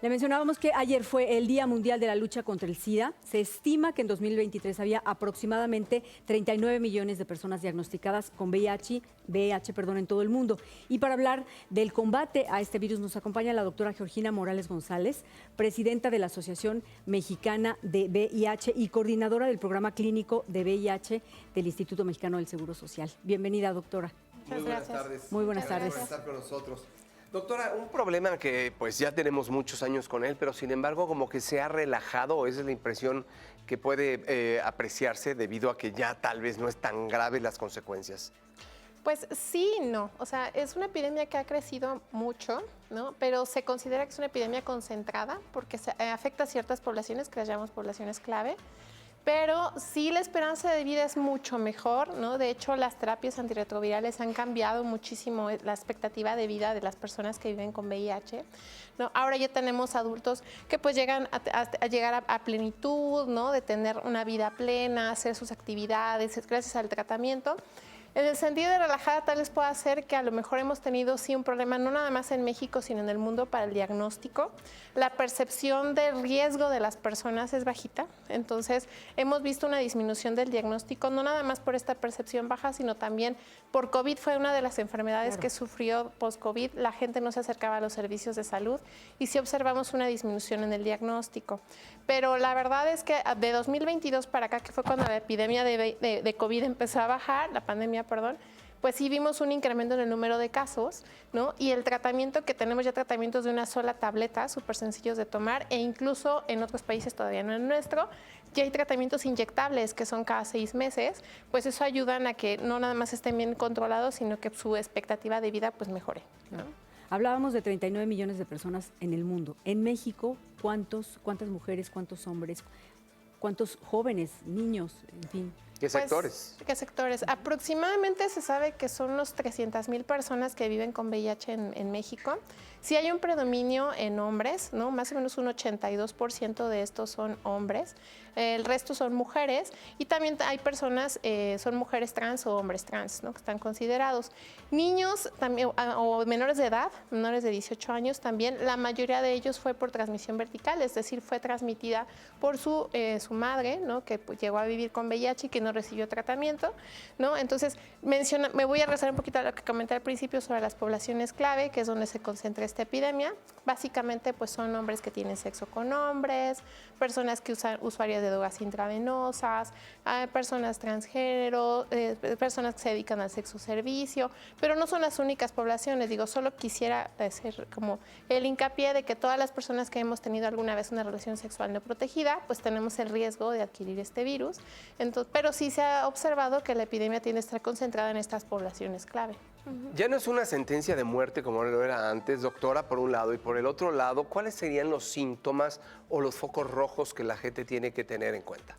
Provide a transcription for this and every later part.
Le mencionábamos que ayer fue el Día Mundial de la Lucha contra el SIDA. Se estima que en 2023 había aproximadamente 39 millones de personas diagnosticadas con VIH, en todo el mundo. Y para hablar del combate a este virus nos acompaña la doctora Georgina Morales González, presidenta de la Asociación Mexicana de VIH y coordinadora del programa clínico de VIH del Instituto Mexicano del Seguro Social. Bienvenida, doctora. Muy buenas tardes. Muy buenas tardes. Gracias por estar con nosotros. Doctora, un problema que pues ya tenemos muchos años con él, pero sin embargo como que se ha relajado, esa es la impresión que puede apreciarse debido a que ya tal vez no es tan grave las consecuencias. Pues sí y no, o sea, es una epidemia que ha crecido mucho, ¿no? Pero se considera que es una epidemia concentrada porque afecta a ciertas poblaciones, que las llamamos poblaciones clave. Pero sí la esperanza de vida es mucho mejor, ¿no? De hecho, las terapias antirretrovirales han cambiado muchísimo la expectativa de vida de las personas que viven con VIH, ¿no? Ahora ya tenemos adultos que pues llegan a llegar a plenitud, ¿no? De tener una vida plena, hacer sus actividades gracias al tratamiento. En el sentido de relajada, tal vez pueda ser que a lo mejor hemos tenido sí un problema, no nada más en México, sino en el mundo para el diagnóstico. La percepción del riesgo de las personas es bajita, entonces hemos visto una disminución del diagnóstico, no nada más por esta percepción baja, sino también por COVID. Fue una de las enfermedades que sufrió post-COVID, la gente no se acercaba a los servicios de salud y sí observamos una disminución en el diagnóstico. Pero la verdad es que de 2022 para acá, que fue cuando la epidemia de COVID empezó a bajar, la pandemia, pues sí vimos un incremento en el número de casos, ¿no? Y el tratamiento que tenemos ya tratamientos de una sola tableta, súper sencillos de tomar, e incluso en otros países, todavía no en el nuestro, ya hay tratamientos inyectables que son cada 6 meses, pues eso ayudan a que no nada más estén bien controlados, sino que su expectativa de vida pues mejore, ¿no? Hablábamos de 39 millones de personas en el mundo. En México, ¿cuántas mujeres, cuántos hombres, cuántos jóvenes, niños, en fin? ¿Qué sectores? Pues, ¿qué sectores? Aproximadamente se sabe que son unos 300,000 personas que viven con VIH en México. Sí hay un predominio en hombres, ¿no? Más o menos un 82% de estos son hombres. El resto son mujeres y también hay personas, son mujeres trans o hombres trans, ¿no? Que están considerados. Niños también, o menores de edad, menores de 18 años también, la mayoría de ellos fue por transmisión vertical, es decir, fue transmitida por su madre, ¿no? Que pues, llegó a vivir con VIH y que no recibió tratamiento, ¿no? Entonces, me voy a regresar un poquito a lo que comenté al principio sobre las poblaciones clave, que es donde se concentra esta epidemia. Básicamente, pues son hombres que tienen sexo con hombres, personas que usan usuarias de drogas intravenosas, personas transgénero, personas que se dedican al sexo servicio, pero no son las únicas poblaciones. Digo, solo quisiera hacer como el hincapié de que todas las personas que hemos tenido alguna vez una relación sexual no protegida, pues tenemos el riesgo de adquirir este virus. Entonces, pero sí se ha observado que la epidemia tiende a estar concentrada en estas poblaciones clave. Ya no es una sentencia de muerte como lo era antes, doctora, por un lado, y por el otro lado, ¿cuáles serían los síntomas o los focos rojos que la gente tiene que tener en cuenta?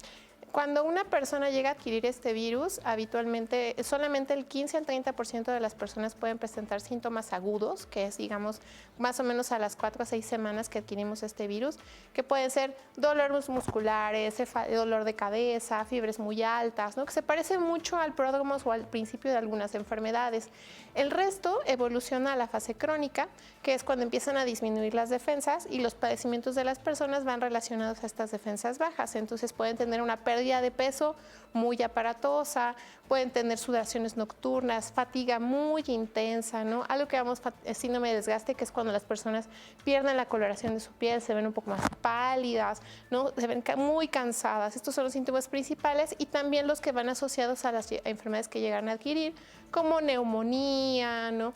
Cuando una persona llega a adquirir este virus, habitualmente solamente el 15 al 30% de las personas pueden presentar síntomas agudos, que es, digamos, más o menos a las 4 a 6 semanas que adquirimos este virus, que pueden ser dolores musculares, dolor de cabeza, fiebres muy altas, ¿no? Que se parece mucho al pródromo o al principio de algunas enfermedades. El resto evoluciona a la fase crónica, que es cuando empiezan a disminuir las defensas y los padecimientos de las personas van relacionados a estas defensas bajas. Entonces pueden tener una pérdida de peso muy aparatosa, pueden tener sudoraciones nocturnas, fatiga muy intensa, ¿no? Algo que llamamos síndrome de desgaste, que es cuando las personas pierden la coloración de su piel, se ven un poco más pálidas, ¿no? Se ven muy cansadas. Estos son los síntomas principales y también los que van asociados a las enfermedades que llegan a adquirir, como neumonía, ¿no?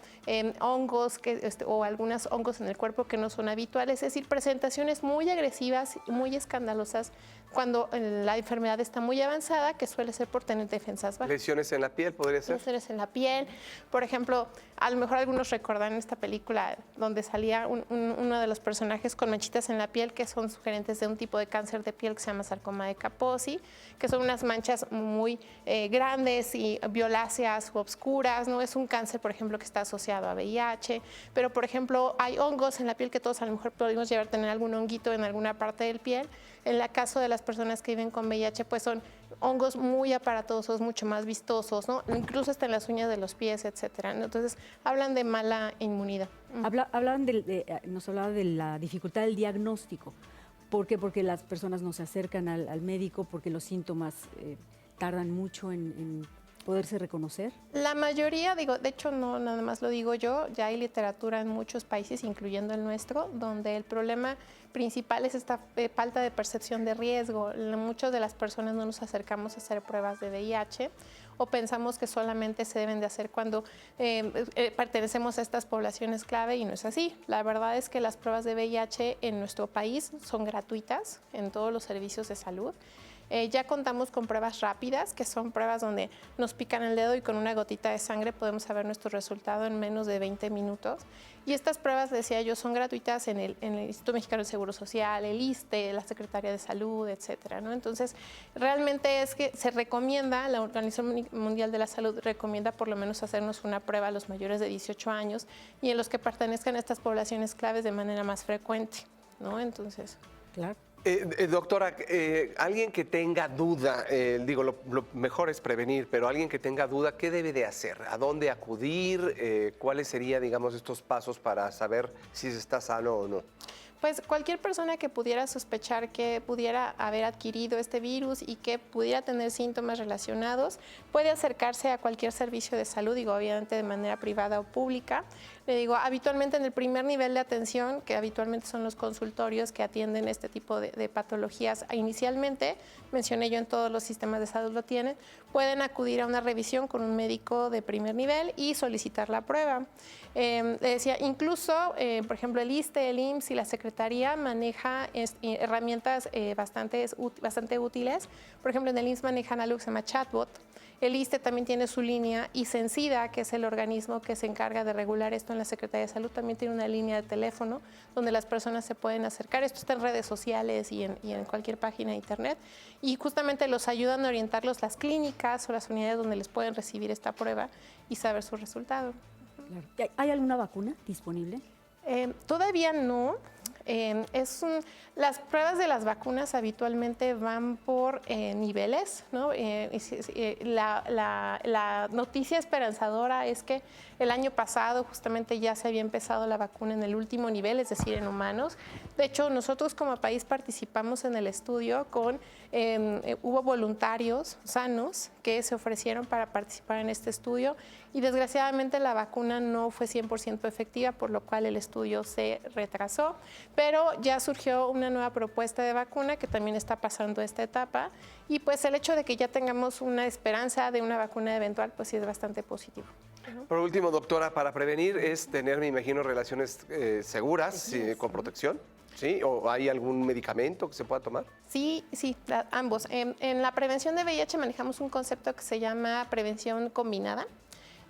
Hongos o algunos hongos en el cuerpo que no son habituales, es decir, presentaciones muy agresivas, muy escandalosas cuando la enfermedad está muy avanzada, que suele ser por tener defensas bajas. ¿Lesiones en la piel podría ser? Lesiones en la piel. Por ejemplo, a lo mejor algunos recordarán esta película donde salía uno de los personajes con manchitas en la piel que son sugerentes de un tipo de cáncer de piel que se llama sarcoma de Kaposi, que son unas manchas muy grandes y violáceas u obscuras, ¿no? Es un cáncer, por ejemplo, que está asociado a VIH, pero, por ejemplo, hay hongos en la piel que todos a lo mejor podemos llegar a tener algún honguito en alguna parte del piel. En el caso de las las personas que viven con VIH pues son hongos muy aparatosos, mucho más vistosos, ¿no? Incluso hasta en las uñas de los pies, etcétera, ¿no? Entonces, hablan de mala inmunidad. Nos hablaba de la dificultad del diagnóstico. ¿Por qué? Porque las personas no se acercan al médico, porque los síntomas tardan mucho en poderse reconocer. La mayoría, digo, de hecho no nada más lo digo yo, ya hay literatura en muchos países, incluyendo el nuestro, donde el problema principal es esta falta de percepción de riesgo. Muchas de las personas no nos acercamos a hacer pruebas de VIH o pensamos que solamente se deben de hacer cuando pertenecemos a estas poblaciones clave y no es así. La verdad es que las pruebas de VIH en nuestro país son gratuitas en todos los servicios de salud. Ya contamos con pruebas rápidas, que son pruebas donde nos pican el dedo y con una gotita de sangre podemos saber nuestro resultado en menos de 20 minutos. Y estas pruebas, decía yo, son gratuitas en el Instituto Mexicano del Seguro Social, el ISSSTE, la Secretaría de Salud, etcétera, ¿no? Entonces, realmente es que se recomienda, la Organización Mundial de la Salud recomienda por lo menos hacernos una prueba a los mayores de 18 años y en los que pertenezcan a estas poblaciones claves de manera más frecuente, ¿no? Entonces... Claro. Doctora, alguien que tenga duda, digo, lo mejor es prevenir, pero alguien que tenga duda, ¿qué debe de hacer? ¿A dónde acudir? ¿Cuáles serían, digamos, estos pasos para saber si se está sano o no? Pues cualquier persona que pudiera sospechar que pudiera haber adquirido este virus y que pudiera tener síntomas relacionados, puede acercarse a cualquier servicio de salud, digo, obviamente de manera privada o pública. Le digo, habitualmente en el primer nivel de atención, que habitualmente son los consultorios que atienden este tipo de patologías inicialmente, mencioné yo en todos los sistemas de salud lo tienen, pueden acudir a una revisión con un médico de primer nivel y solicitar la prueba. Le decía, incluso, por ejemplo, el ISSSTE, el IMSS y la Secretaría maneja herramientas bastante útiles. Por ejemplo, en el IMSS manejan algo que se llama chatbot. El ISSSTE también tiene su línea y Censida, que es el organismo que se encarga de regular esto en la Secretaría de Salud, también tiene una línea de teléfono donde las personas se pueden acercar. Esto está en redes sociales y en cualquier página de internet. Y justamente los ayudan a orientarlos las clínicas o las unidades donde les pueden recibir esta prueba y saber su resultado. Claro. ¿Hay alguna vacuna disponible? Todavía no. Las pruebas de las vacunas habitualmente van por niveles, ¿no? La noticia esperanzadora es que el año pasado justamente ya se había empezado la vacuna en el último nivel, es decir, en humanos. De hecho, nosotros como país participamos en el estudio hubo voluntarios sanos que se ofrecieron para participar en este estudio y desgraciadamente la vacuna no fue 100% efectiva, por lo cual el estudio se retrasó. Pero ya surgió una nueva propuesta de vacuna que también está pasando esta etapa y pues el hecho de que ya tengamos una esperanza de una vacuna eventual pues sí es bastante positivo. Por último, doctora, para prevenir es tener, me imagino, relaciones seguras, con protección, ¿sí? ¿O hay algún medicamento que se pueda tomar? Sí, ambos. En la prevención de VIH manejamos un concepto que se llama prevención combinada.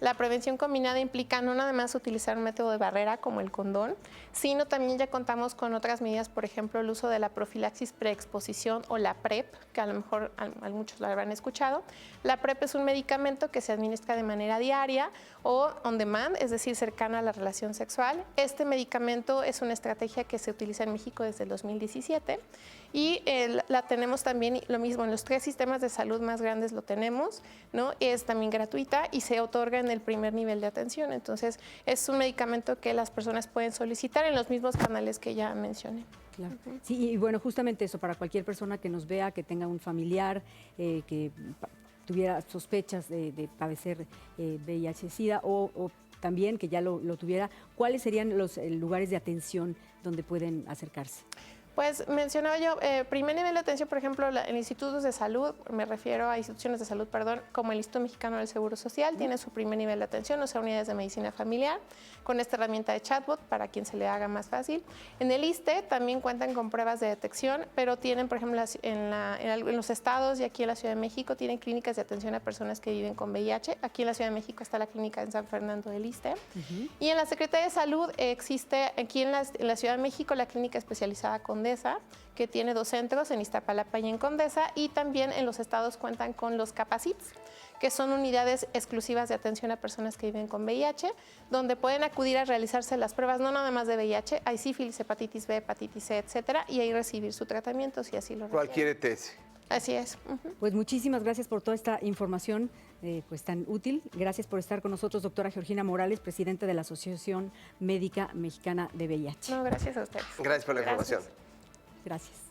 La prevención combinada implica no nada más utilizar un método de barrera como el condón, sino también ya contamos con otras medidas, por ejemplo, el uso de la profilaxis preexposición o la PrEP, que a lo mejor a muchos lo habrán escuchado. La PrEP es un medicamento que se administra de manera diaria o on demand, es decir, cercana a la relación sexual. Este medicamento es una estrategia que se utiliza en México desde el 2017 y la tenemos también, lo mismo, en los 3 sistemas de salud más grandes lo tenemos, ¿no? Es también gratuita y se otorga en el primer nivel de atención. Entonces, es un medicamento que las personas pueden solicitar en los mismos canales que ya mencioné. Claro. Sí, y bueno, justamente eso, para cualquier persona que nos vea, que tenga un familiar, que tuviera sospechas de padecer VIH-Sida o también que ya lo tuviera, ¿cuáles serían los lugares de atención donde pueden acercarse? Pues mencionaba yo, primer nivel de atención, por ejemplo, en institutos de salud, me refiero a instituciones de salud, perdón, como el Instituto Mexicano del Seguro Social, tiene su primer nivel de atención, o sea, unidades de medicina familiar, con esta herramienta de chatbot para quien se le haga más fácil. En el ISSSTE también cuentan con pruebas de detección, pero tienen, por ejemplo, en los estados y aquí en la Ciudad de México, tienen clínicas de atención a personas que viven con VIH. Aquí en la Ciudad de México está la clínica en San Fernando del ISSSTE. Y en la Secretaría de Salud existe, aquí en la Ciudad de México, la clínica especializada con Condesa, que tiene 2 centros en Iztapalapa y en Condesa, y también en los estados cuentan con los Capacits, que son unidades exclusivas de atención a personas que viven con VIH, donde pueden acudir a realizarse las pruebas, no nada más de VIH, hay sífilis, hepatitis B, hepatitis C, etcétera, y ahí recibir su tratamiento si así lo requieren. Cualquier ETS. Así es. Pues muchísimas gracias por toda esta información pues tan útil. Gracias por estar con nosotros, doctora Georgina Morales, presidenta de la Asociación Médica Mexicana de VIH. No, gracias a ustedes. Gracias por la información. Gracias.